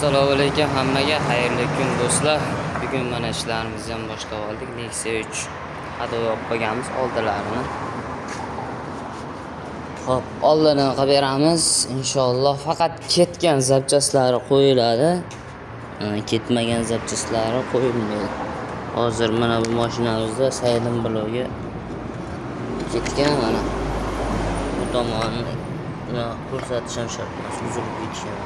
Assalomu alaykum hammaga, xayrli kun do'stlar. Bugun mana ishlarimizni ham boshlab oldik. Nexia 3 hado yo'q qolganmiz oldilarini. Xo'p, oldini qilib beramiz. Inshaalloh faqat ketgan zapchastlari qo'yiladi. Ketmagan zapchaslari qo'yilmaydi. Hozir mana bu mashinamizda saydim blogi ketgan mana. Bu tomonni ko'rsatishim shart emas, uzilib ketgan.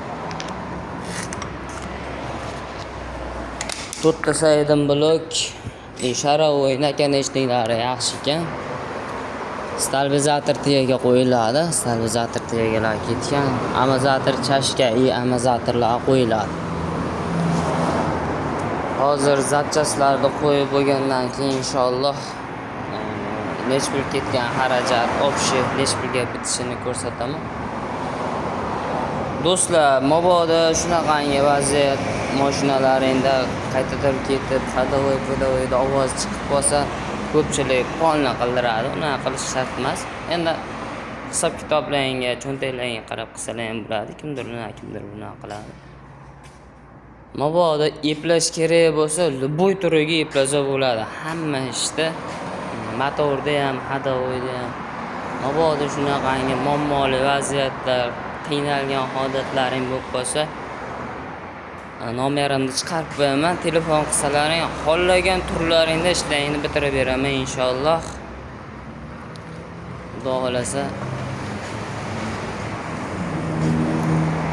To'rtta saydim blok, sharovoy nakanechniklari yaxshi ekan. Stabilizator tegiga qo'yiladi. Stabilizator tegilar ketgan. Amortizator chashka amortizatorlar qo'yiladi. Hozir zapchaslarni qo'yib bo'lgandan keyin inshaalloh nech pul ketgan xarajat, общий nech pulga bitishini ko'rsataman. Do'stlar, mabodo shunaqangi vaziyat mashinalaringda qaytadan ketib, hadovoy ovoz chiqib qolsa, ko'pchilik polni qildiradi. Unaqa qilish shart emas. Endi hisob kitoblaringga, cho'ntaklaringga qarab qilsalar ham bo'ladi. Kimdir bunaqa qiladi. Mabodo eplash kerak bo'lsa, bo'y turiga eplasa bo'ladi. Hamma ishda, motorda ham, hadovoyda ham. Mabodo shunaqangi muammoli vaziyatlar, qiynalgan holatlaring bo'lib qolsa, nomerimni chiqarib qo'yaman. Telefon qilsalaring, xohlagan turlaringda ishlaringni bitirib beraman inshaalloh. Xudo xolasa